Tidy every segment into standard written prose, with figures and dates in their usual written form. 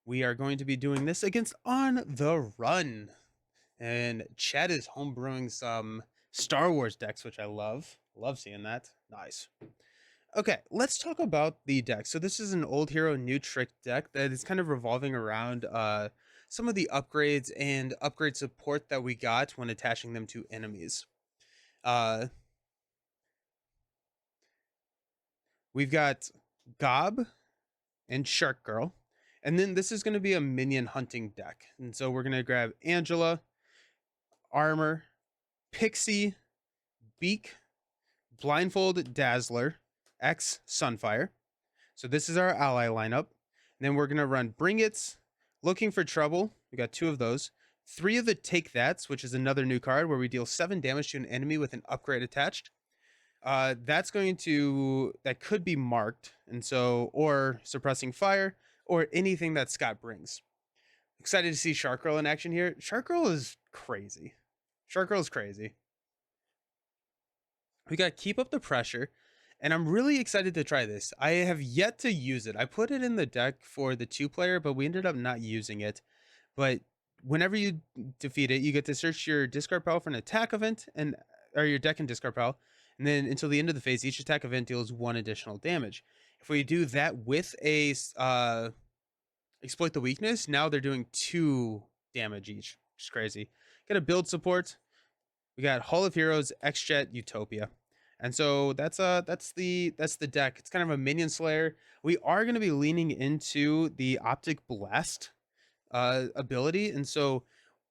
we are going to be doing this against On the Run. And Chad is homebrewing some Star Wars decks, which I love. Love seeing that. Nice. Okay, let's talk about the deck. So this is an old hero, new trick deck that is kind of revolving around some of the upgrades and upgrade support that we got when attaching them to enemies. Uh, we've got Gob and Shark Girl. And then this is going to be a minion hunting deck. And so we're going to grab Angela, Armor, Pixie, Beak, Blindfold, Dazzler, X, Sunfire. So this is our ally lineup. And then we're going to run Bring It's, Looking for Trouble. We got 2 of those. 3 of the Take That's, which is another new card where we deal 7 damage to an enemy with an upgrade attached. That could be marked, and so, or Suppressing Fire, or anything that Scott brings. Excited to see Shark Girl in action here. Shark Girl is crazy. Shark Girl is crazy. We got Keep Up the Pressure, and I'm really excited to try this. I have yet to use it. I put it in the deck for the 2-player, but we ended up not using it. But whenever you defeat it, you get to search your discard pile for an attack event, or your deck and discard pile, and then until the end of the phase, each attack event deals 1 additional damage. If we do that with a Exploit the Weakness, now they're doing 2 damage each, which is crazy. Got a build support. We got Hall of Heroes, X-Jet, Utopia. And so that's the deck. It's kind of a minion slayer. We are going to be leaning into the Optic Blast ability, and so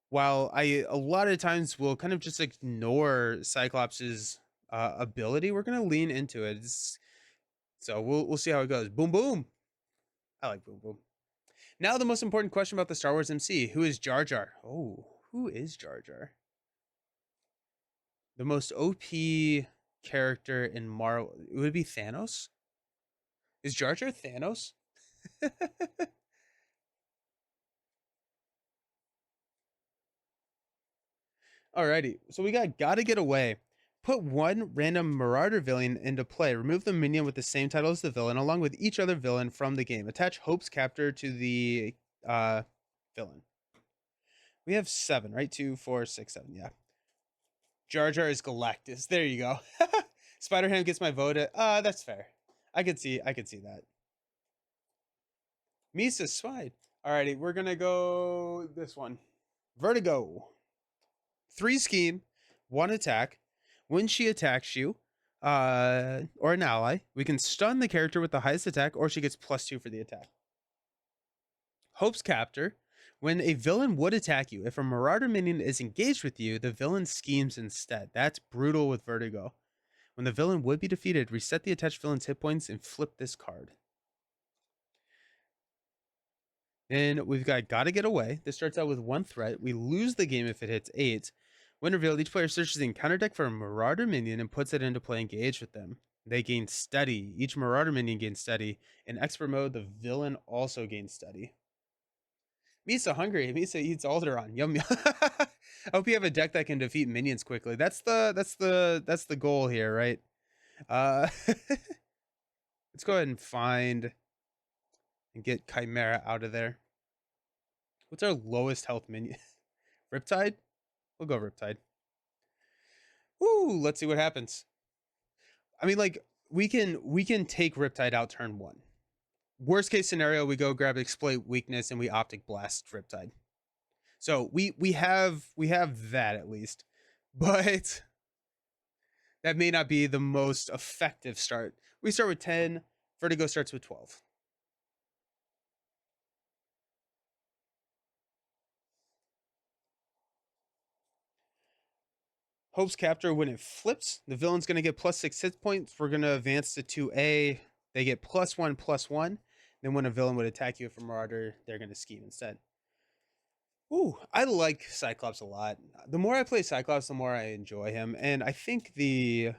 while I a lot of times will kind of just ignore Cyclops's ability, we're going to lean into it. So we'll see how it goes. Boom boom. I like boom boom. Now the most important question about the Star Wars MC: who is Jar Jar? Oh, who is Jar Jar? The most OP character in Marvel, it would be Thanos. Is Jar Jar Thanos? Alrighty, so we got Gotta Get Away. Put 1 random Marauder villain into play. Remove the minion with the same title as the villain, along with each other villain from the game. Attach Hope's Captor to the villain. We have 7, right? 2, 4, 6, 7. Yeah. Jar Jar is Galactus. There you go. Spider-Ham gets my vote. That's fair. I could see that. Misa's fine. Alrighty, we're gonna go this one. Vertigo. 3 scheme, 1 attack. When she attacks you, or an ally, we can stun the character with the highest attack, or she gets +2 for the attack. Hope's Captor. When a villain would attack you, if a Marauder minion is engaged with you, the villain schemes instead. That's brutal with Vertigo. When the villain would be defeated, reset the attached villain's hit points and flip this card. Then we've got Gotta Get Away. This starts out with 1 threat. We lose the game if it hits 8. When revealed, each player searches the encounter deck for a Marauder minion and puts it into play engaged with them. They gain Steady. Each Marauder minion gains Steady. In Expert mode, the villain also gains Steady. Misa hungry. Misa eats Alderaan. Yum yum. I hope you have a deck that can defeat minions quickly. That's the goal here, right? Let's go ahead and find and get Chimera out of there. What's our lowest health minion? Riptide? We'll go Riptide. Ooh, let's see what happens. I mean, like, we can take Riptide out turn 1. Worst case scenario, we go grab Exploit Weakness and we Optic Blast Riptide. So we have that at least. But that may not be the most effective start. We start with 10, Vertigo starts with 12. Hope's Captor, when it flips, the villain's going to get +6 hit points. We're going to advance to 2A. They get +1/+1. Then when a villain would attack you from Marauder, they're going to scheme instead. Ooh, I like Cyclops a lot. The more I play Cyclops, the more I enjoy him. And I think there's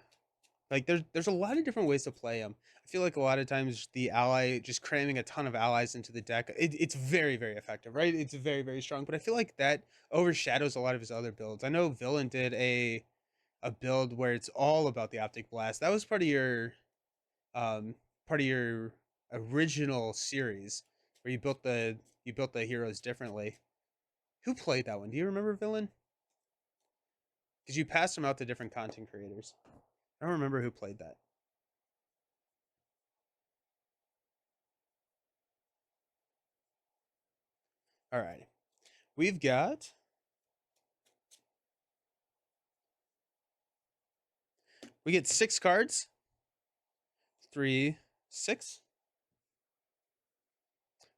a lot of different ways to play him. I feel like a lot of times the ally just cramming a ton of allies into the deck, it's very, very effective, right? It's very, very strong. But I feel like that overshadows a lot of his other builds. I know Villain did a build where it's all about the Optic Blast. That was part of your original series where you built the you built the heroes differently. Who played that one? Do you remember, Villain? Because you passed them out to different content creators. I don't remember who played that. All right. We've got we get 6 cards. 3, 6.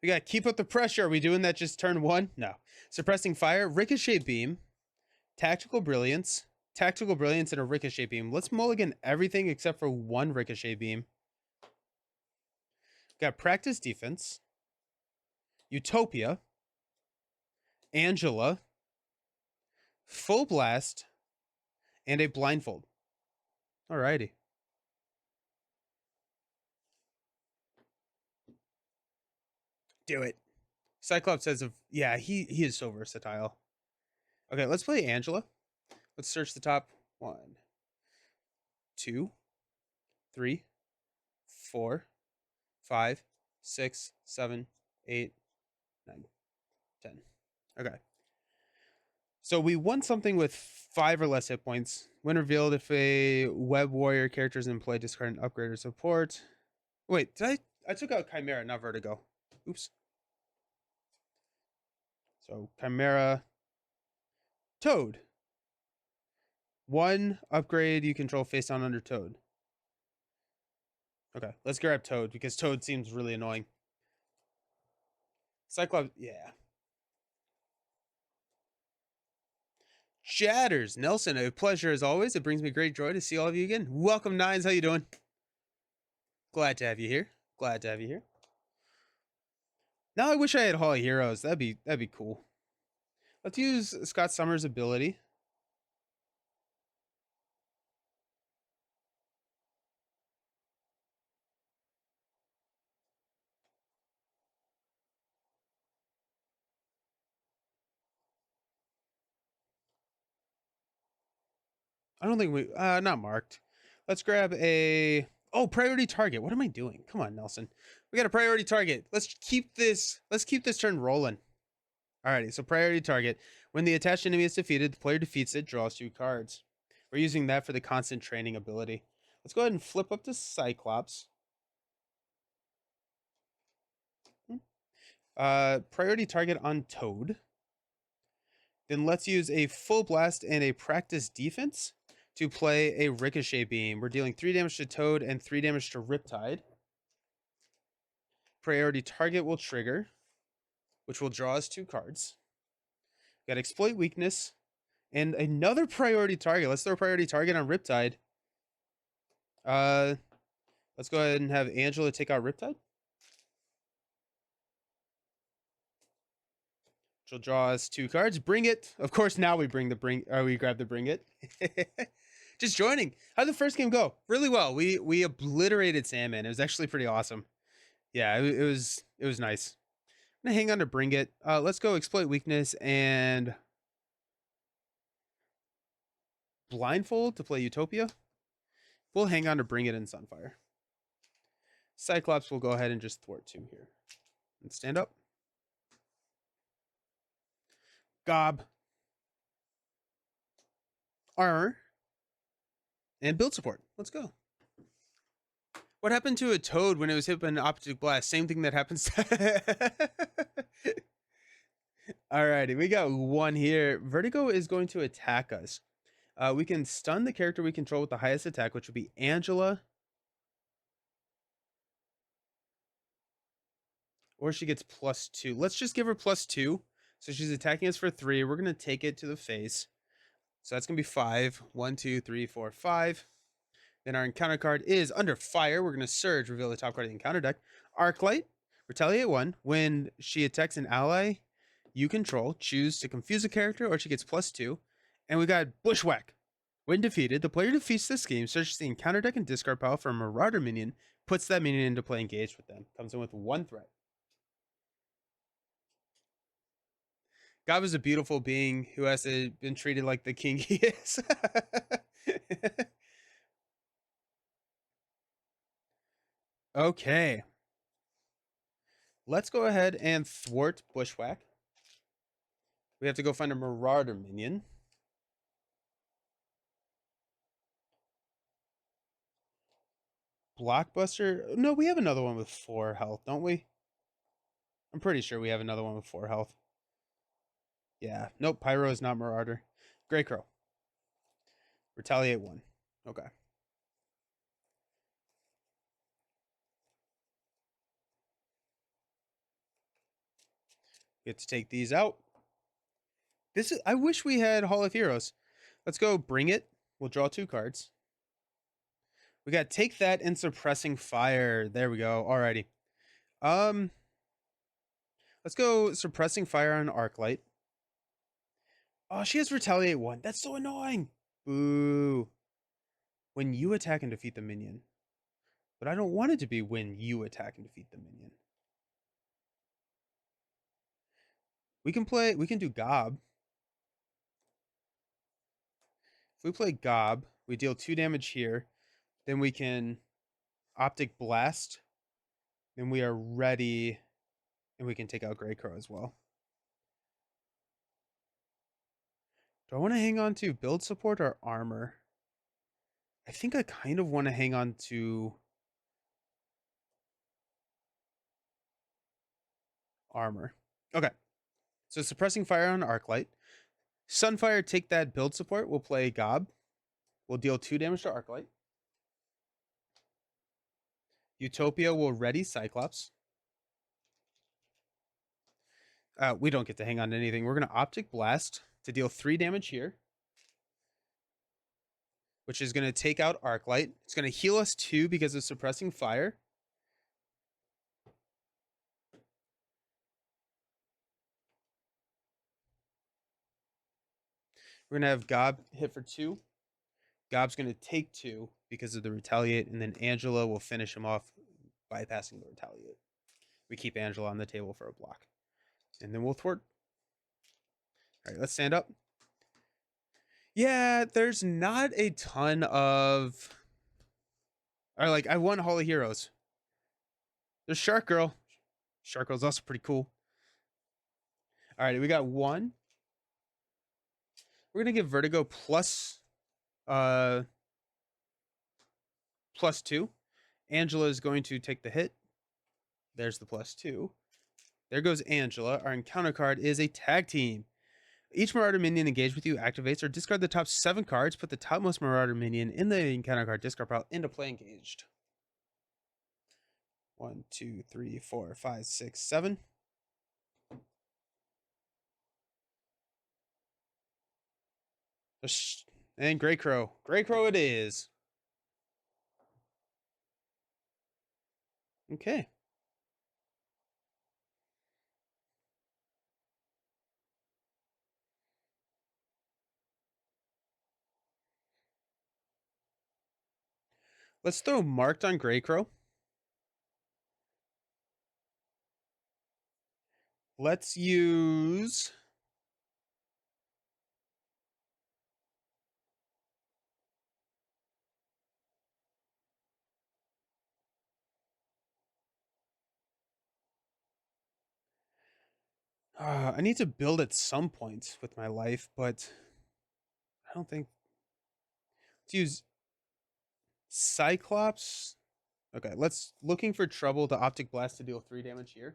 We got keep up the pressure. Are we doing that just turn 1? No. Suppressing fire, ricochet beam, tactical brilliance, and a ricochet beam. Let's mulligan everything except for 1 ricochet beam. Got practice defense, Utopia, Angela, full blast, and a blindfold. Alrighty. Do it. Cyclops says, yeah, he is so versatile. Okay, let's play Angela. Let's search the top. 1, 2, 3, 4, 5, 6, 7, 8, 9, 10. Okay. So we won something with 5 or less hit points. When revealed, if a web warrior character is in play, discard an upgrade or support. Wait, did I took out Chimera, not Vertigo. Oops. So Chimera, Toad. 1 upgrade you control face down under Toad. Okay, let's grab Toad because Toad seems really annoying. Cyclops, yeah. Chatters, Nelson, a pleasure as always. It brings me great joy to see all of you again. Welcome, Nines. How you doing? Glad to have you here. Glad to have you here. Now I wish I had Hall of Heroes. That'd be cool. Let's use Scott Summers' ability. I don't think we not marked. Let's grab a priority target. What am I doing? Come on, Nelson. We got a priority target. Let's keep this turn rolling. Alrighty, so priority target. When the attached enemy is defeated, the player defeats it, draws 2 cards. We're using that for the constant training ability. Let's go ahead and flip up to Cyclops. Priority target on Toad. Then let's use a full blast and a practice defense to play a ricochet beam. We're dealing 3 damage to Toad and 3 damage to Riptide. Priority target will trigger, which will draw us 2 cards. Got exploit weakness and another priority target. Let's throw a priority target on Riptide. Let's go ahead and have Angela take out Riptide. She'll draw us 2 cards. Bring it. Of course, now we grab the bring it. Just joining. How'd the first game go? Really well. We obliterated Sandman. It was actually pretty awesome. Yeah, it was nice. I'm gonna hang on to bring it. Let's go exploit weakness and blindfold to play Utopia. We'll hang on to bring it in Sunfire. Cyclops will go ahead and just thwart 2 here. And stand up. Gob. Armor. And build support. Let's go. What happened to a Toad when it was hit by an optic blast? Same thing that happens to... Alrighty, we got 1 here. Vertigo is going to attack us. We can stun the character we control with the highest attack, which would be Angela. Or she gets +2. Let's just give her +2. So she's attacking us for 3. We're going to take it to the face. So that's going to be 5. 1, 2, 3, 4, 5. Then our encounter card is Under Fire. We're going to Surge, reveal the top card of the encounter deck. Arclight, Retaliate 1. When she attacks an ally you control, choose to confuse a character or she gets +2. And we got Bushwhack. When defeated, the player defeats this game, searches the encounter deck and discard pile for a Marauder minion, puts that minion into play engaged with them. Comes in with 1 threat. God was a beautiful being who has been treated like the king he is. Okay. Let's go ahead and thwart Bushwhack. We have to go find a Marauder minion. Blockbuster? No, we have another one with 4 health, don't we? I'm pretty sure we have another one with 4 health. Yeah. Nope, Pyro is not Marauder. Grey Crow. Retaliate 1. Okay. We have to take these out. I wish we had Hall of Heroes. Let's go bring it. We'll draw 2 cards. We got Take That and Suppressing Fire. There we go. Alrighty. Let's go Suppressing Fire on Arclight. Oh, she has Retaliate 1. That's so annoying. Boo. When you attack and defeat the minion. But I don't want it to be when you attack and defeat the minion. We can do Gob. If we play Gob, we deal 2 damage here. Then we can Optic Blast. Then we are ready. And we can take out Grey Crow as well. Do I want to hang on to build support or armor? I think I kind of want to hang on to armor. Okay. So Suppressing Fire on Arclight. Sunfire, take that build support. We'll play Gob. We'll deal 2 damage to Arclight. Utopia will ready Cyclops. We don't get to hang on to anything. We're going to Optic Blast to deal 3 damage here, which is going to take out Arclight. It's going to heal us 2 because of Suppressing Fire. We're going to have Gob hit for 2. Gob's going to take 2 because of the Retaliate, and then Angela will finish him off bypassing the Retaliate. We keep Angela on the table for a block. And then we'll thwart. All right, let's stand up. Yeah, there's not a ton of... Or like, I want Hall of Heroes. There's Shark Girl. Shark Girl's also pretty cool. All right, we got 1. We're going to give Vertigo plus 2. Angela is going to take the hit. There's the +2. There goes Angela. Our encounter card is a tag team. Each Marauder minion engaged with you activates or discard the top 7 cards. Put the topmost Marauder minion in the encounter card discard pile into play engaged. 1, 2, 3, 4, 5, 6, 7. And Grey Crow. Grey Crow it is. Okay. Let's throw Marked on Grey Crow. Let's use... I need to build at some point with my life, but I don't think... Let's use Cyclops. Okay, let's... Looking for trouble to Optic Blast to deal 3 damage here.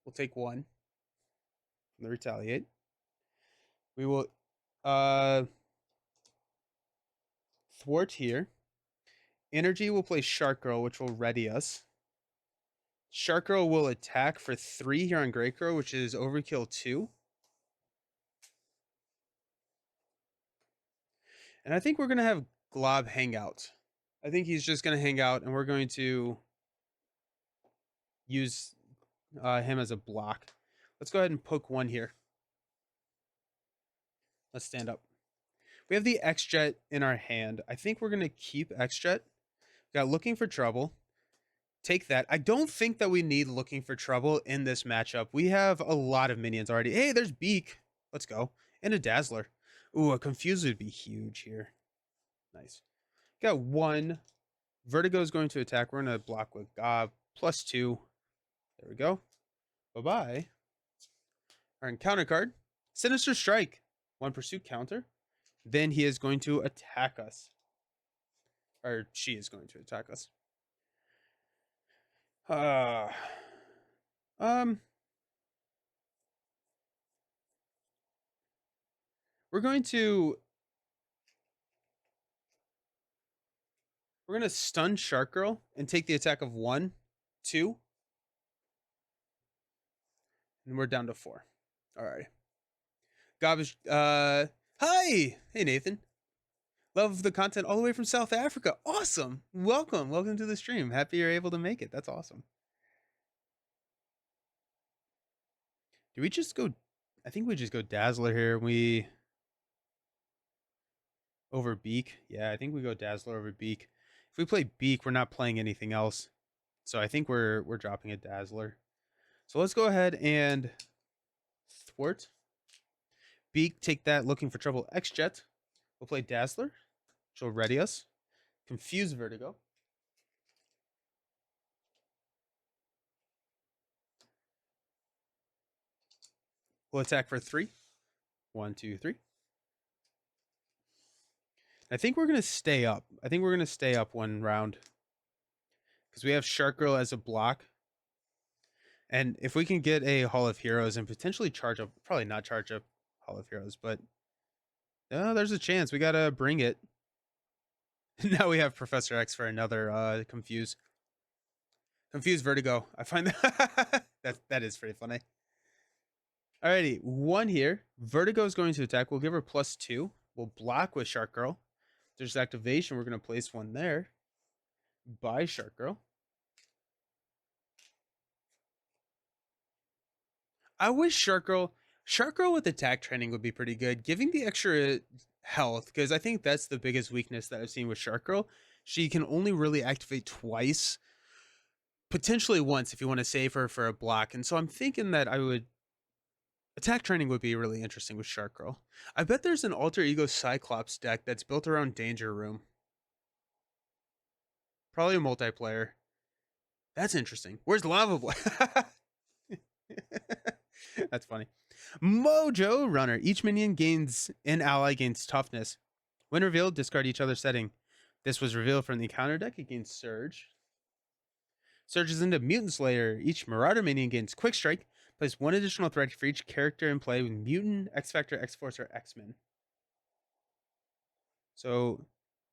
We'll take 1. And retaliate. We will thwart here. Energy will play Shark Girl, which will ready us. Shark Girl will attack for 3 here on Grey Crow, which is overkill 2. And I think we're going to have Glob hang out. I think he's just going to hang out, and we're going to use him as a block. Let's go ahead and poke 1 here. Let's stand up. We have the X-Jet in our hand. I think we're going to keep X-Jet. Got Looking for Trouble. Take that. I don't think that we need Looking for Trouble in this matchup. We have a lot of minions already. Hey, there's Beak. Let's go. And a Dazzler. Ooh, a Confuse would be huge here. Nice. Got 1. Vertigo is going to attack. We're going to block with Gob +2. There we go. Bye-bye. Our encounter card, Sinister Strike. 1 pursuit counter. Then he is going to attack us. Or she is going to attack us. Um, we're going to stun Shark Girl and take the attack of 1, 2, and we're down to 4. All right. Garbage. Hi. Hey, Nathan. Love the content all the way from South Africa. Awesome. Welcome to the stream. Happy you're able to make it. That's awesome. Do we just go? I think we just go Dazzler here. We over Beak. Yeah, I think we go Dazzler over Beak. If we play Beak, we're not playing anything else. So I think we're dropping a Dazzler. So let's go ahead and thwart. Beak, take that. Looking for trouble. X-Jet. We'll play Dazzler. She'll ready us. Confuse Vertigo. We'll attack for 3. 1, 2, 3. I think we're going to stay up. I think we're going to stay up 1 round. Because we have Shark Girl as a block. And if we can get a Hall of Heroes and potentially charge up, probably not charge up Hall of Heroes, but there's a chance. We got to bring it. Now we have Professor X for another Confuse. Confuse Vertigo. I find that is pretty funny. Alrighty, 1 here. Vertigo is going to attack. We'll give her +2. We'll block with Shark Girl. There's activation. We're going to place 1 there. By Shark Girl. I wish Shark Girl with attack training would be pretty good. Giving the extra health, because I think that's the biggest weakness that I've seen with Shark Girl. She can only really activate twice, potentially once if you want to save her for a block. And so I'm thinking that attack training would be really interesting with Shark Girl. I bet there's an alter ego Cyclops deck that's built around Danger Room. Probably a multiplayer. That's interesting. Where's Lava Boy? That's funny. Mojo Runner. Each minion gains an ally gains toughness. When revealed, discard each other's setting. This was revealed from the counter deck against Surge. Surges into Mutant Slayer. Each Marauder minion gains Quick Strike. Place 1 additional threat for each character in play with Mutant, X-Factor, X-Force, or X-Men. So,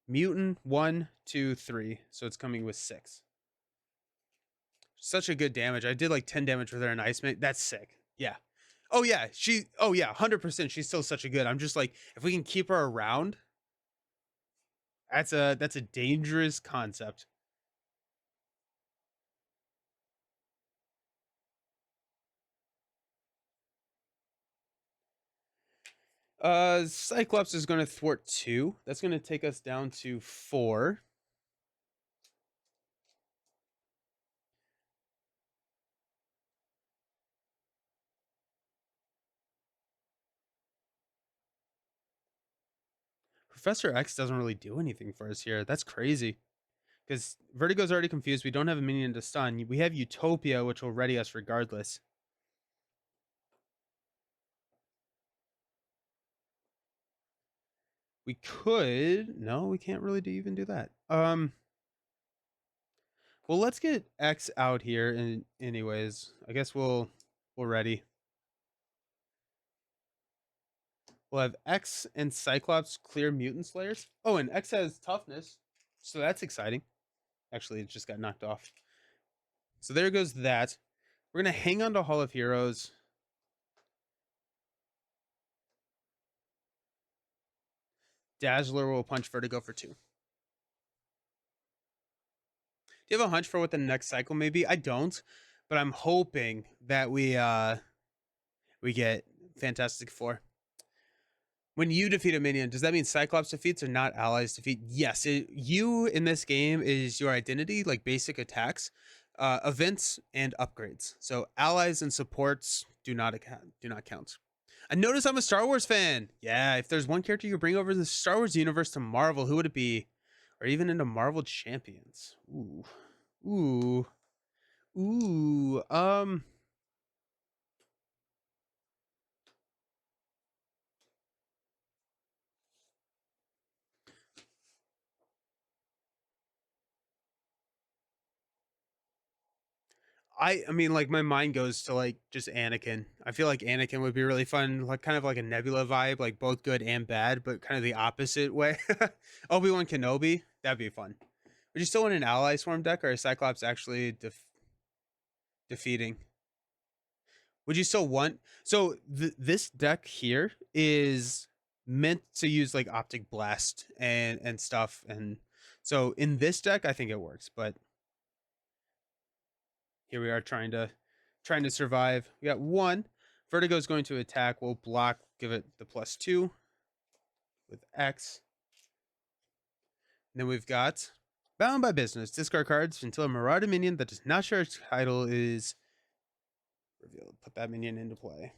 Mutant, 1, 2, 3. So it's coming with 6. Such a good damage. I did like 10 damage with her in Iceman. That's sick. Yeah. Oh yeah, 100%. She's still such a good. I'm just like, if we can keep her around, that's a dangerous concept. Cyclops is going to thwart 2. That's going to take us down to 4. Professor X doesn't really do anything for us here. That's crazy. Because Vertigo's already confused. We don't have a minion to stun. We have Utopia, which will ready us regardless. We could. No, we can't really even do that. Well, let's get X out here. And anyways, I guess we'll ready. We'll have X and Cyclops clear Mutant Slayers. Oh, and X has toughness. So that's exciting. Actually, it just got knocked off. So there goes that. We're going to hang on to Hall of Heroes. Dazzler will punch Vertigo for 2. Do you have a hunch for what the next cycle may be? I don't, but I'm hoping that we get Fantastic Four. When you defeat a minion, does that mean Cyclops defeats or not allies defeat? Yes, you in this game is your identity, like basic attacks, events, and upgrades. So allies and supports do not count. I notice I'm a Star Wars fan. Yeah, if there's one character you could bring over the Star Wars universe to Marvel, who would it be? Or even into Marvel Champions? Ooh. Ooh, I mean, like, my mind goes to, like, just Anakin. I feel like Anakin would be really fun, like, kind of like a Nebula vibe, like, both good and bad, but kind of the opposite way. Obi-Wan Kenobi, that'd be fun. Would you still want an ally swarm deck, or is Cyclops actually defeating? Would you still want so this deck here is meant to use, like, Optic Blast and stuff, and so in this deck, I think it works, but here we are trying to survive. We got one. Vertigo is going to attack. We'll block, give it the +2 with X. And then we've got Bound by Business. Discard cards until a Marauder minion that does not share its title is revealed. Put that minion into play.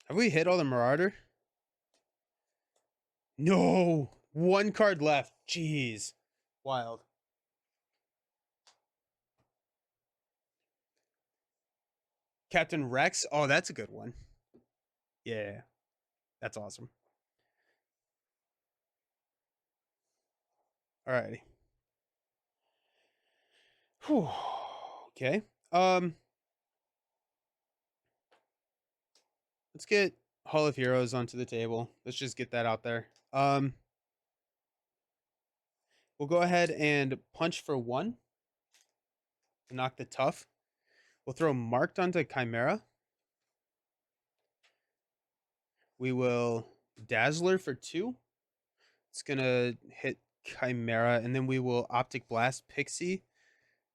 Have we hit all the Marauder? No! One card left. Jeez. Wild. Captain Rex. Oh, that's a good one. Yeah. That's awesome. Alrighty. Whew. Okay. Let's get Hall of Heroes onto the table. Let's just get that out there. We'll go ahead and punch for 1 to knock the tough. We'll throw Marked onto Chimera. We will Dazzler for 2. It's gonna hit Chimera, and then we will Optic Blast Pixie,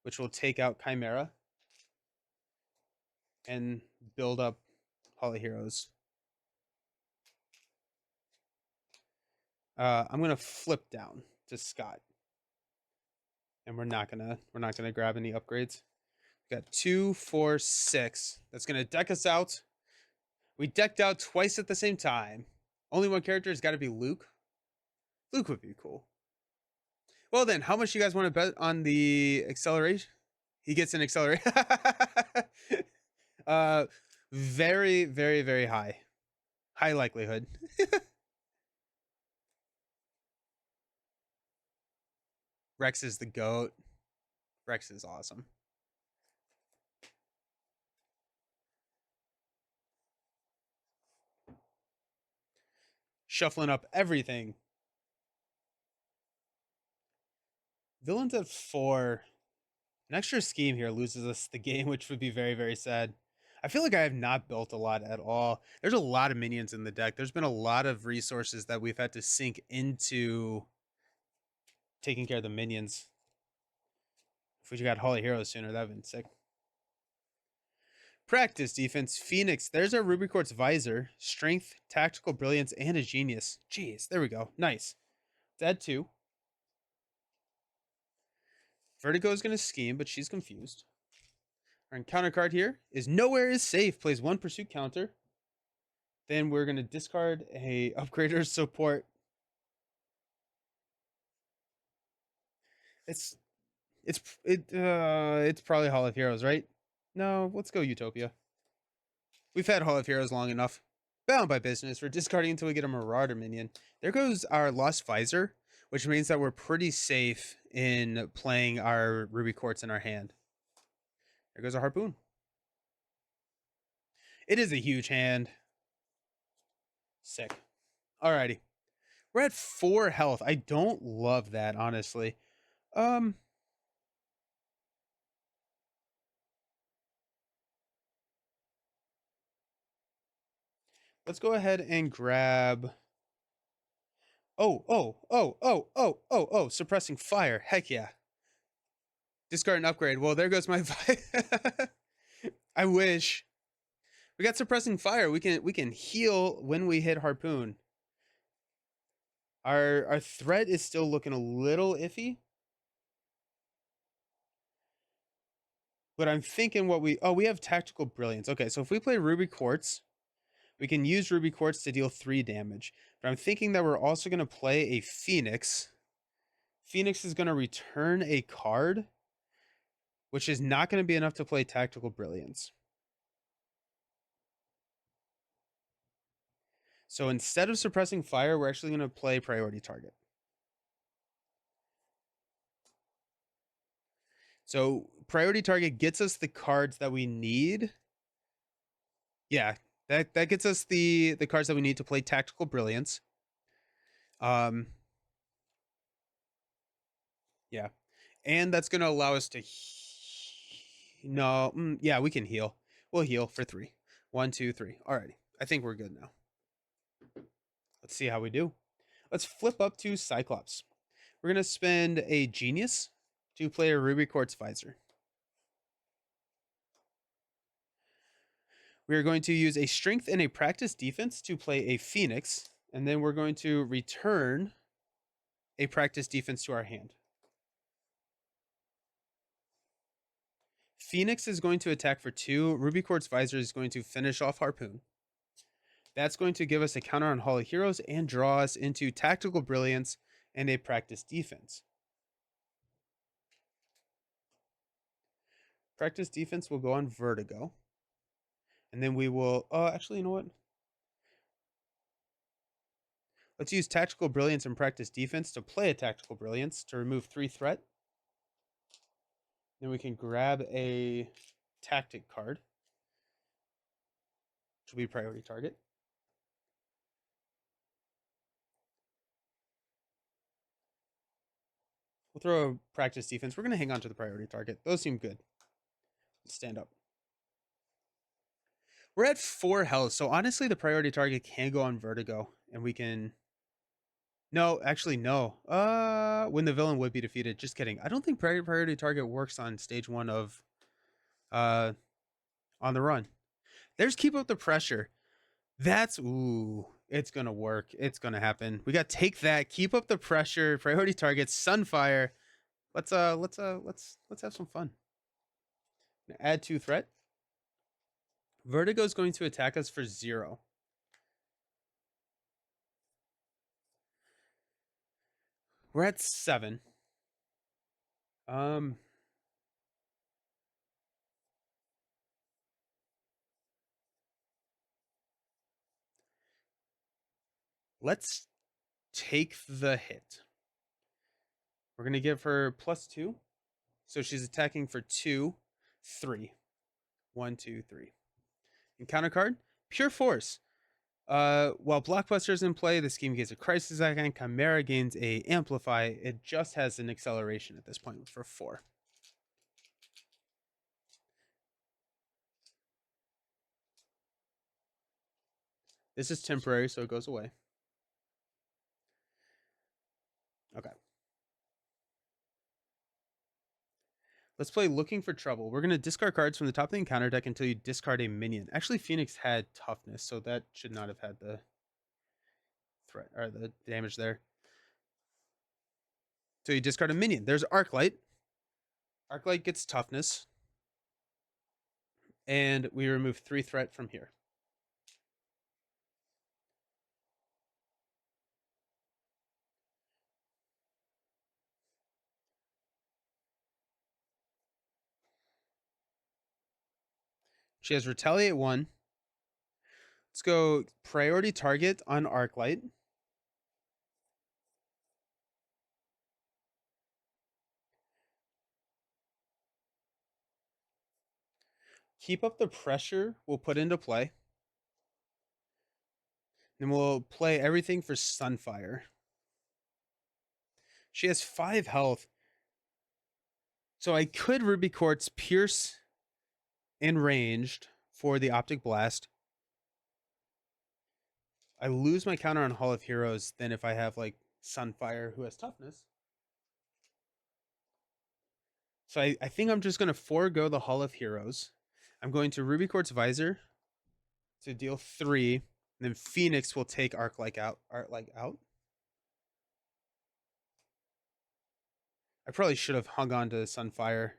which will take out Chimera and build up Hall of Heroes. I'm gonna flip down to Scott, and we're not gonna grab any upgrades. We got 2, 4, 6. That's gonna deck us out. We decked out twice at the same time. Only one character has got to be Luke. Luke would be cool. Well then, how much you guys want to bet on the acceleration? He gets an acceleration. Very, very, very high. High likelihood. Rex is the GOAT. Rex is awesome. Shuffling up everything. Villains at 4. An extra scheme here loses us the game, which would be very, very sad. I feel like I have not built a lot at all. There's a lot of minions in the deck. There's been a lot of resources that we've had to sink into taking care of the minions. If we got Hall of Heroes sooner, that would have been sick. Practice defense. Phoenix. There's our Ruby Quartz Visor. Strength, Tactical Brilliance, and a Genius. Jeez, there we go. Nice. Dead 2. Vertigo is going to scheme, but she's confused. Our encounter card here is Nowhere is Safe. Plays 1 pursuit counter. Then we're going to discard a Upgrader support. It's probably Hall of Heroes, right? No, let's go Utopia. We've had Hall of Heroes long enough. Bound by Business. We're discarding until we get a Marauder minion. There goes our Lost Visor, which means that we're pretty safe in playing our Ruby Quartz in our hand. There goes our Harpoon. It is a huge hand. Sick. Alrighty. We're at 4 health. I don't love that, honestly. Let's go ahead and grab. Oh, suppressing fire. Heck yeah. Discard an upgrade. Well, there goes my I wish. We got suppressing fire. We can heal when we hit Harpoon. Our threat is still looking a little iffy. But I'm thinking we have Tactical Brilliance. Okay, so if we play Ruby Quartz, We can use Ruby Quartz to deal 3 damage. But I'm thinking that we're also going to play a Phoenix. Phoenix is going to return a card, which is not going to be enough to play Tactical Brilliance. So instead of suppressing fire, we're actually going to play Priority Target. So Priority Target gets us the cards that we need. Yeah, that gets us the cards that we need to play Tactical Brilliance. Yeah, and that's going to allow us to. Yeah, we can heal. We'll heal for 3. 1, 2, 3. Alrighty, I think we're good now. Let's see how we do. Let's flip up to Cyclops. We're going to spend a Genius to play a Ruby Quartz Visor. We are going to use a Strength and a Practice Defense to play a Phoenix, and then we're going to return a Practice Defense to our hand. Phoenix is going to attack for 2. Ruby Quartz Visor is going to finish off Harpoon. That's going to give us a counter on Hall of Heroes and draw us into Tactical Brilliance and a Practice Defense. Practice Defense will go on Vertigo. And then we will, actually, you know what? Let's use Tactical Brilliance and Practice Defense to play a Tactical Brilliance to remove 3 threat. Then we can grab a Tactic card, which will be Priority Target. We'll throw a Practice Defense. We're going to hang on to the Priority Target. Those seem good. Let's stand up. We're at 4 health, so honestly, the Priority Target can go on Vertigo, and we can... No, actually, no. When the villain would be defeated. Just kidding. I don't think Priority Target works on stage 1 of On the Run. There's Keep Up the Pressure. That's it's gonna work. It's gonna happen. We got Take That, Keep Up the Pressure, Priority Target, Sunfire. Let's have some fun. Add 2 threat. Vertigo is going to attack us for 0. We're at 7. Let's take the hit. We're going to give her +2. So she's attacking for 2, 3. 1, 2, 3. Encounter card, Pure Force. While Blockbuster is in play, the scheme gains a Crisis Icon. Chimera gains a Amplify. It just has an acceleration at this point for 4. This is temporary, so it goes away. Okay. Let's play Looking for Trouble. We're going to discard cards from the top of the encounter deck until you discard a minion. Actually, Phoenix had toughness, so that should not have had the threat or the damage there. So you discard a minion. There's Arclight. Arclight gets toughness. And we remove 3 threat from here. She has Retaliate 1. Let's go Priority Target on Arclight. Keep Up the Pressure we'll put into play. Then we'll play everything for Sunfire. She has 5 health. So I could Ruby Quartz Pierce and Ranged for the Optic Blast. I lose my counter on Hall of Heroes than if I have like Sunfire who has toughness. So I think I'm just going to forego the Hall of Heroes. I'm going to Ruby Quartz Visor to deal 3. And then Phoenix will take Arclight out. I probably should have hung on to Sunfire.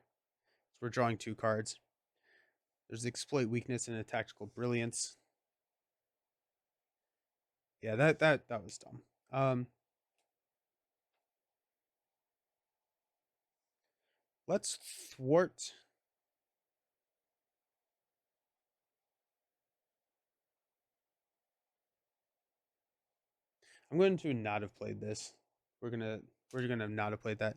We're drawing 2 cards. There's Exploit Weakness and a Tactical Brilliance. Yeah, that was dumb. Let's thwart. I'm going to not have played this. We're gonna we're gonna not have played that.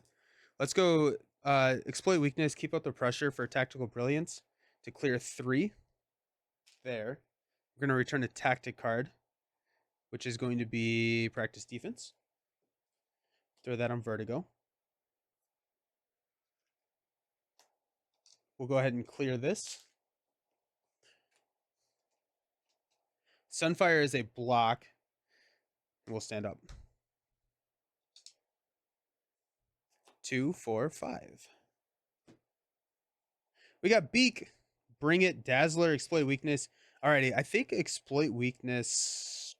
Let's go exploit weakness, keep up the pressure for tactical brilliance to clear 3. There. We're gonna return a tactic card, which is going to be practice defense. Throw that on vertigo. We'll go ahead and clear this. Sunfire is a block. We'll stand up. 2, 4, 5. We got Beak. Bring it. Dazzler. Exploit weakness. Alrighty. I think exploit weakness.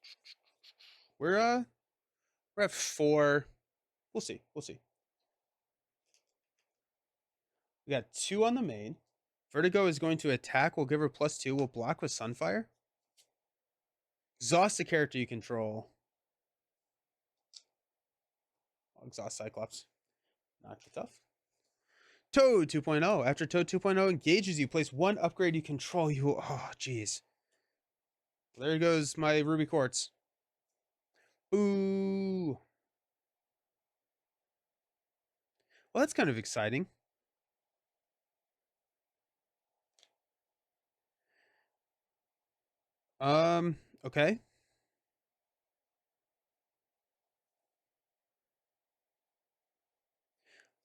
We're at 4. We'll see. We'll see. We got 2 on the main. Vertigo is going to attack. We'll give her +2. We'll block with Sunfire. Exhaust the character you control. I'll exhaust Cyclops. Not too tough. Toad 2.0. After Toad 2.0 engages you, place 1 upgrade you control. Oh, jeez. There goes my Ruby Quartz. Ooh. Well, that's kind of exciting. Okay.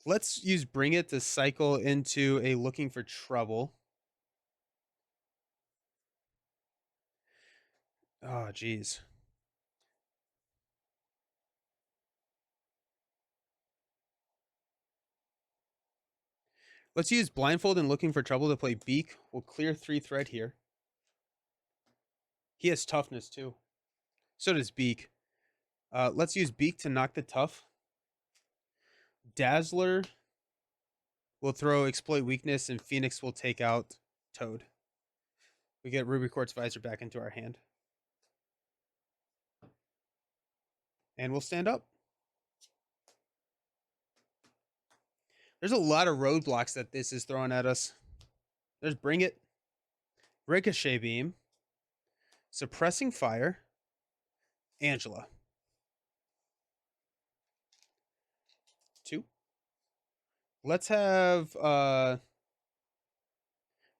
Let's use Bring It to cycle into a Looking for Trouble. Oh, jeez. Let's use Blindfold and Looking for Trouble to play Beak. We'll clear 3 threat here. He has toughness too. So does Beak. Let's use Beak to knock the tough. Dazzler will throw Exploit Weakness, and Phoenix will take out Toad. We get Ruby Quartz Visor back into our hand. And we'll stand up. There's a lot of roadblocks that this is throwing at us. There's Bring It. Ricochet Beam. Suppressing Fire. Angela. 2. Let's have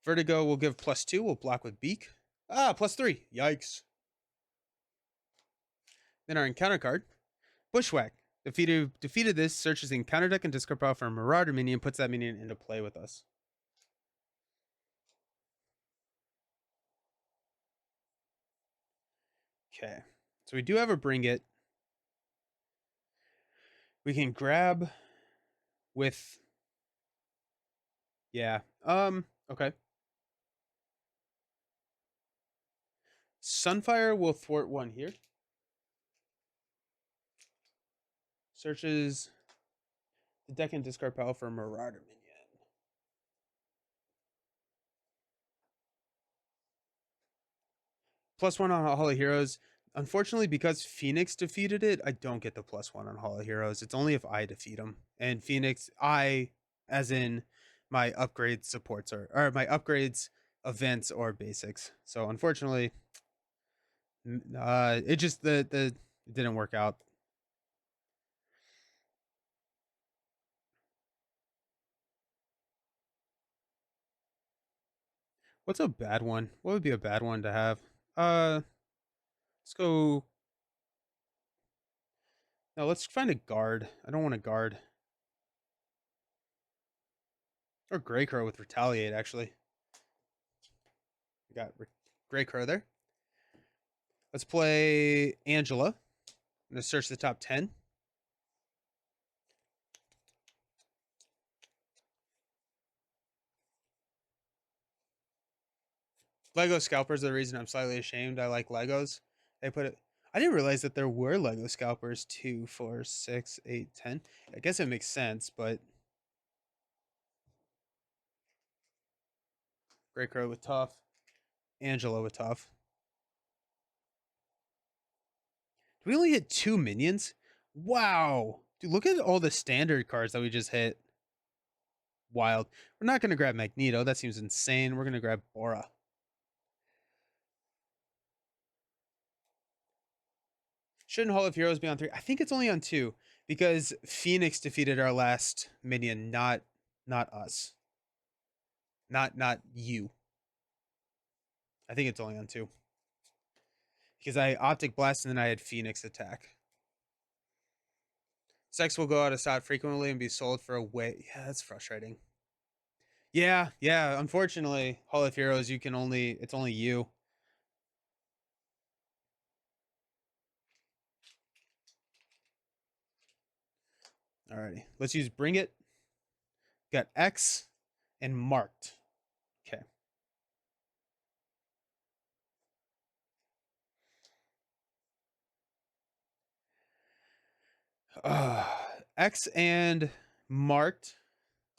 Vertigo will give +2. We'll block with Beak. +3. Yikes. Then our encounter card. Bushwhack. Defeated this, searches the encounter deck and discard power for a Marauder minion, puts that minion into play with us. Okay. So we do have a Bring It. We can grab with... Yeah. Okay. Sunfire will thwart 1 here. Searches the deck and discard power for a Marauder minion. +1 on Hall of Heroes. Unfortunately, because Phoenix defeated it, I don't get the +1 on Hall of Heroes. It's only if I defeat them. And Phoenix, as in my upgrade supports or my upgrades, events, or basics. So unfortunately, it just it didn't work out. What's a bad one? What would be a bad one to have? Let's go. No, let's find a guard. I don't want a guard. Or Grey Crow with Retaliate, actually. We got Grey Crow there. Let's play Angela. I'm going to search the top 10. Lego scalpers are the reason I'm slightly ashamed. I like Legos. They put it. I didn't realize that there were Lego scalpers 2, 4, 6, 8, 10. I guess it makes sense, but Grey Crow with tough. Angela with tough. We only hit 2 minions? Wow. Dude, look at all the standard cards that we just hit. Wild. We're not going to grab Magneto. That seems insane. We're going to grab Bora. Shouldn't Hall of Heroes be on 3? I think it's only on 2 because Phoenix defeated our last minion, not us. Not you. I think it's only on 2. Because I Optic Blast and then I had Phoenix attack. Sex will go out of stock frequently and be sold for a way. Yeah, that's frustrating. Yeah. Unfortunately, Hall of Heroes, it's only you. Alrighty. Let's use Bring It. Got X and Marked. Okay. X and Marked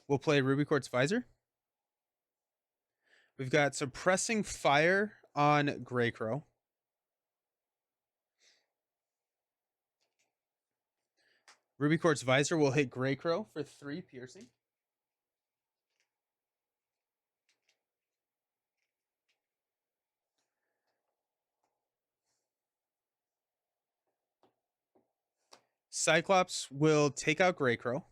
will play Ruby Quartz Visor. We've got Suppressing Fire on Greycrow. Ruby Quartz Visor will hit Greycrow for 3 piercing. Cyclops will take out Greycrow.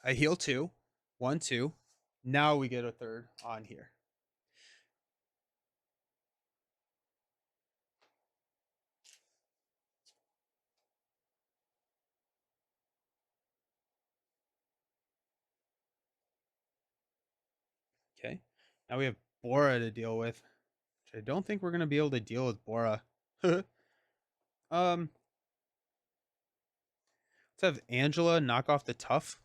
I heal 2. 1, 2. Now we get a third on here. Okay. Now we have Bora to deal with. Which I don't think we're going to be able to deal with Bora. Let's have Angela knock off the Tough.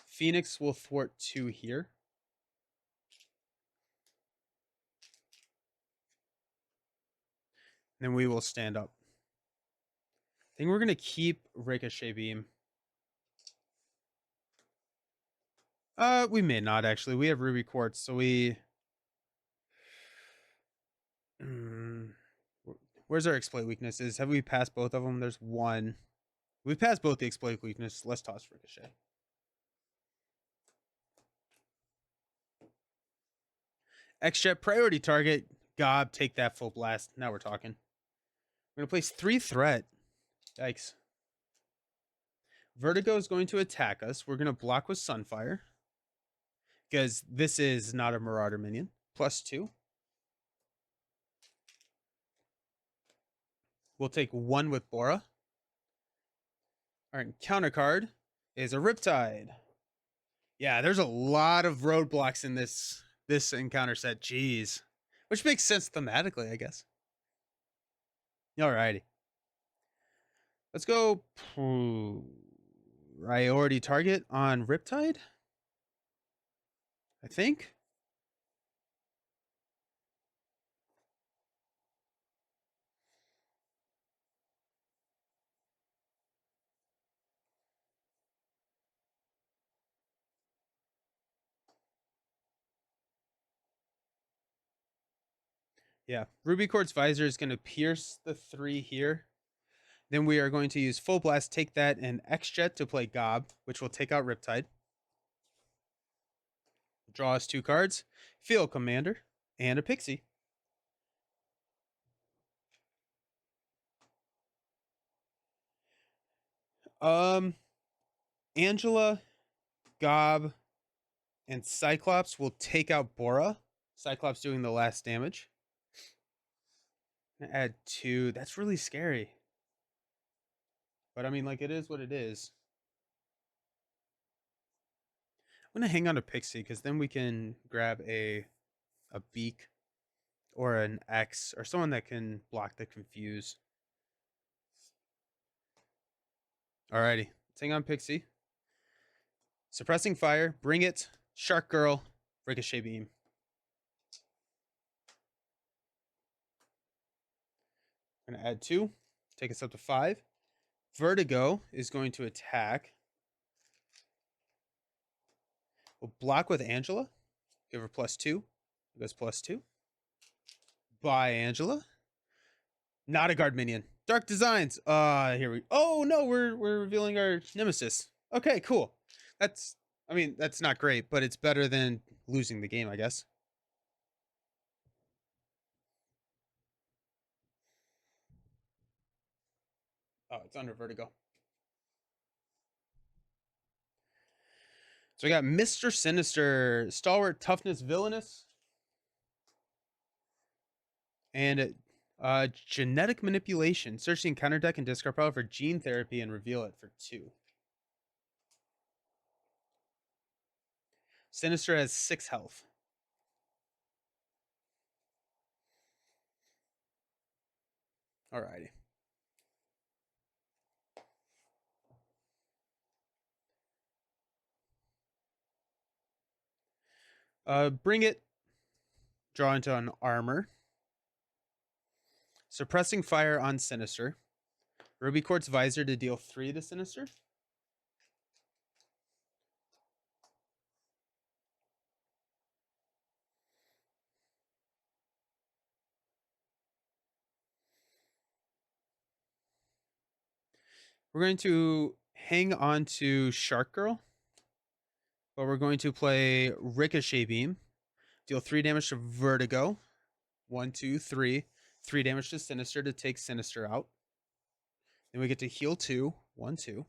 Phoenix will thwart 2 here. Then we will stand up. I think we're going to keep Ricochet Beam. We may not actually. We have Ruby Quartz, so we... Where's our exploit weaknesses? Have we passed both of them? There's one. We've passed both the exploit weakness. Let's toss Ricochet. X-Jet priority target. Gob, take that full blast. Now we're talking. We're going to place 3 threat. Yikes. Vertigo is going to attack us. We're going to block with Sunfire. Because this is not a Marauder minion. +2. We'll take 1 with Bora. Our encounter card is a Riptide. Yeah, there's a lot of roadblocks in this encounter set. Jeez. Which makes sense thematically, I guess. Alrighty. Let's go priority target on Riptide. I think. Yeah, Ruby Quartz Visor is going to pierce the 3 here. Then we are going to use Full Blast, take that, and X-Jet to play Gob, which will take out Riptide. Draw us 2 cards. Field Commander and a Pixie. Angela, Gob, and Cyclops will take out Bora. Cyclops doing the last damage. Add 2. That's really scary. But I mean, like, it is what it is. I'm going to hang on to Pixie because then we can grab a Beak or an X or someone that can block the Confuse. Alrighty. Let's hang on Pixie. Suppressing Fire. Bring It. Shark Girl. Ricochet Beam. I'm going to add 2. Take us up to 5. Vertigo is going to attack. We'll block with Angela. Give her +2. It goes +2. Bye, Angela. Not a guard minion. Dark Designs. Here we. Oh no, we're revealing our nemesis. Okay, cool. That's. I mean, that's not great, but it's better than losing the game, I guess. Oh, it's under Vertigo. So we got Mr. Sinister, Stalwart, Toughness, Villainous, and Genetic Manipulation. Search the encounter deck and discard pile for Gene Therapy and reveal it for 2. Sinister has 6 health. Alrighty. Bring it. Draw into an armor. Suppressing fire on Sinister. Ruby Quartz Visor to deal 3 to Sinister. We're going to hang on to Shark Girl, but we're going to play Ricochet Beam. Deal 3 damage to Vertigo. 1, 2, 3. 3 damage to Sinister to take Sinister out. Then we get to heal 2. 1, 2.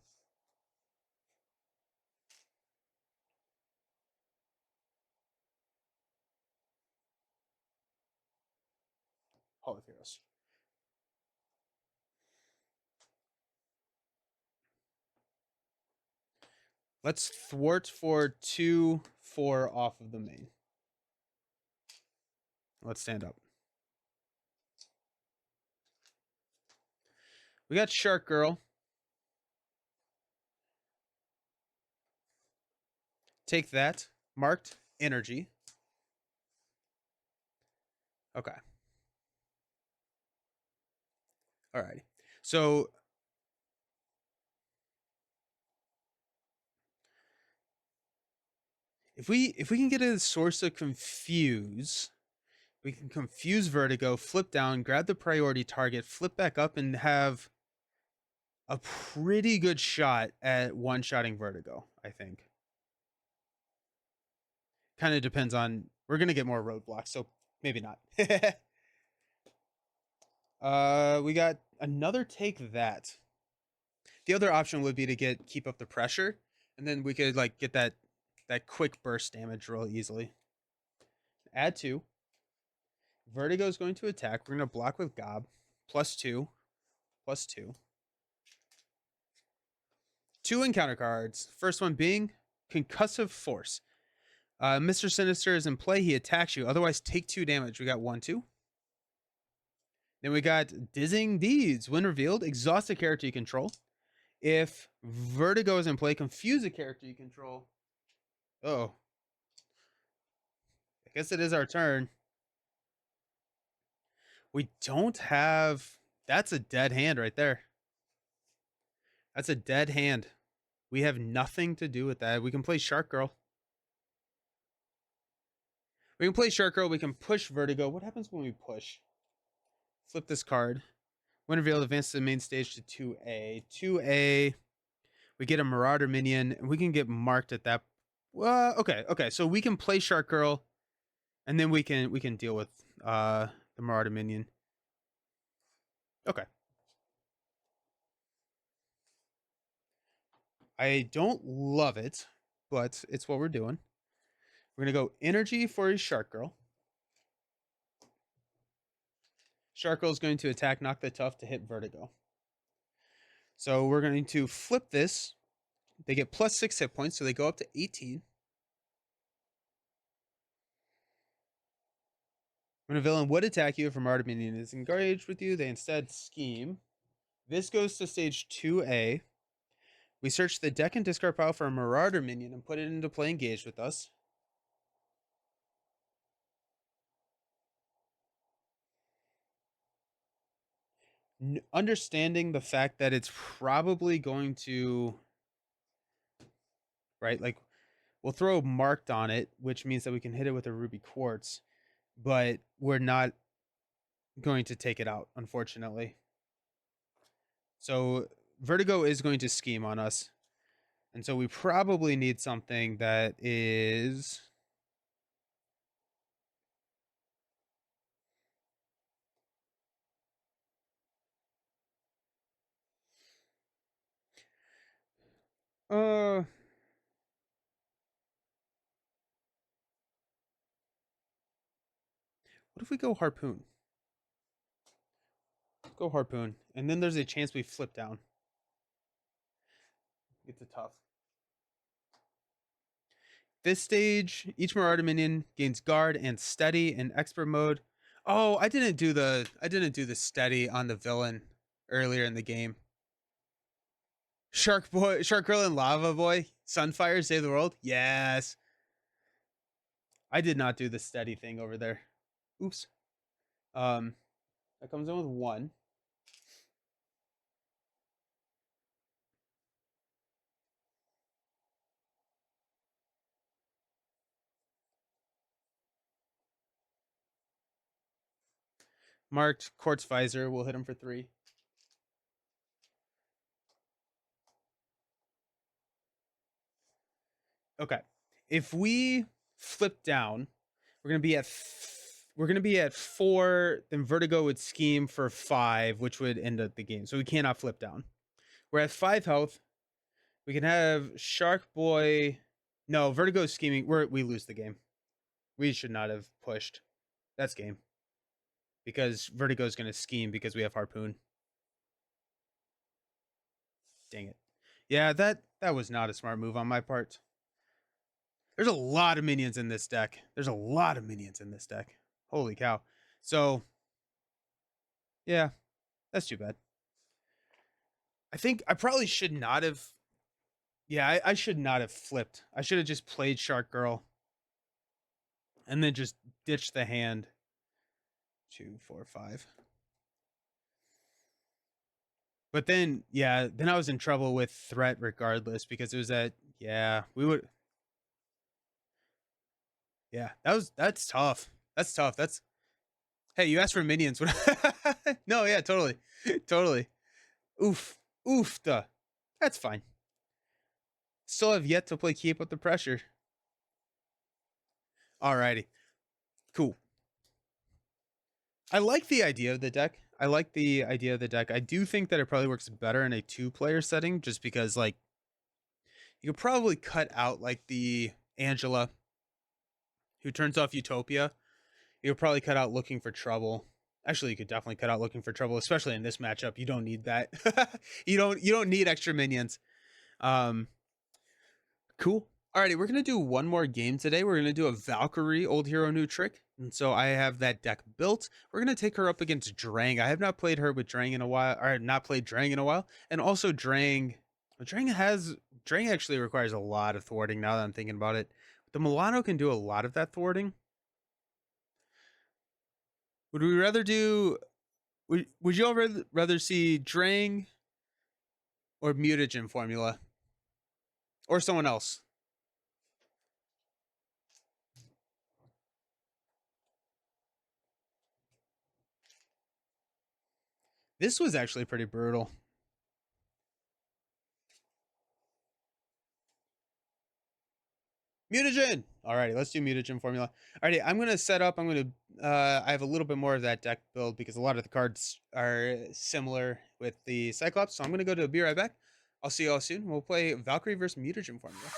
Hall of Heroes. Let's thwart for 2, 4 off of the main. Let's stand up. We got Shark Girl. Take that. Marked energy. Okay. Alrighty. So if we can get a source of confuse, we can confuse Vertigo, flip down, grab the priority target, flip back up, and have a pretty good shot at one-shotting Vertigo, I think. Kind of depends on... We're going to get more roadblocks, so maybe not. We got another take that. The other option would be to keep up the pressure, and then we could like get that quick burst damage real easily. Add 2. Vertigo is going to attack. We're going to block with Gob. +2. +2. 2 encounter cards. First one being Concussive Force. Mr. Sinister is in play. He attacks you. Otherwise, take 2 damage. We got 1, 2. Then we got Dizzying Deeds. When revealed, exhaust a character you control. If Vertigo is in play, confuse a character you control. Oh. I guess it is our turn. We don't have... That's a dead hand right there. That's a dead hand. We have nothing to do with that. We can play Shark Girl. We can play Shark Girl. We can push Vertigo. What happens when we push? Flip this card. When revealed, advance to the main stage to 2A. 2A. We get a Marauder minion. And we can get marked at that. Well, okay. So we can play Shark Girl. And then we can deal with the Marauder minion. Okay. I don't love it, but it's what we're doing. We're going to go energy for his Shark Girl. Shark Girl is going to attack, knock the tough to hit Vertigo. So we're going to flip this. They get +6 hit points, so they go up to 18. When a villain would attack you if a martyr minion is engaged with you, they instead scheme. This goes to stage 2A. We search the deck and discard pile for a Marauder minion and put it into play engaged with us. Understanding the fact that it's probably going to... Right? Like, we'll throw marked on it, which means that we can hit it with a Ruby Quartz. But we're not going to take it out, unfortunately. So Vertigo is going to scheme on us. And so we probably need something that is... what if we go Harpoon? Go Harpoon. And then there's a chance we flip down. It's a tough. This stage, each Marauder minion gains guard and steady in expert mode. Oh, I didn't do the steady on the villain earlier in the game. Shark Girl and Lava Boy, Sunfire, save the world. Yes. I did not do the steady thing over there. Oops. That comes in with 1. Marked Quartz Visor. We'll hit him for 3. Okay. If we flip down, we're gonna be at 4. Then Vertigo would scheme for 5, which would end up the game. So we cannot flip down. We're at 5 health. We can have Shark Boy. No, Vertigo is scheming. We lose the game. We should not have pushed. That's game. Because Vertigo is gonna scheme because we have Harpoon. Dang it. Yeah, that was not a smart move on my part. There's a lot of minions in this deck. Holy cow. So, yeah, that's too bad. I think I probably should not have... Yeah, I should not have flipped. I should have just played Shark Girl. And then just ditched the hand. 2, 4, 5. But then, yeah, then I was in trouble with threat regardless because it was at... Yeah, we would... Yeah, that's tough. That's tough. That's... Hey, you asked for minions. No, yeah, totally. Totally. Oof. Oofta. That's fine. Still have yet to play Keep Up the Pressure. Alrighty. Cool. I like the idea of the deck. I do think that it probably works better in a 2-player setting just because, like, you could probably cut out, like, the Angela who turns off Utopia. You could probably cut out Looking for Trouble. Actually, you could definitely cut out Looking for Trouble, especially in this matchup. You don't need that. You don't need extra minions. Cool. Alrighty, we're gonna do one more game today. We're gonna do a Valkyrie Old Hero New Trick. And so I have that deck built. We're gonna take her up against Drang. I have not played her with Drang in a while, or not played Drang in a while. And also Drang actually requires a lot of thwarting now that I'm thinking about it. The Milano can do a lot of that thwarting. Would we rather do... Would you all rather see Drang or Mutagen formula? Or someone else? This was actually pretty brutal. Mutagen! Alrighty, let's do Mutagen formula. Alrighty, I'm gonna set up. I have a little bit more of that deck build because a lot of the cards are similar with the Cyclops. So I'm gonna go to be right back. I'll see you all soon. We'll play Valkyrie versus Mutagen formula.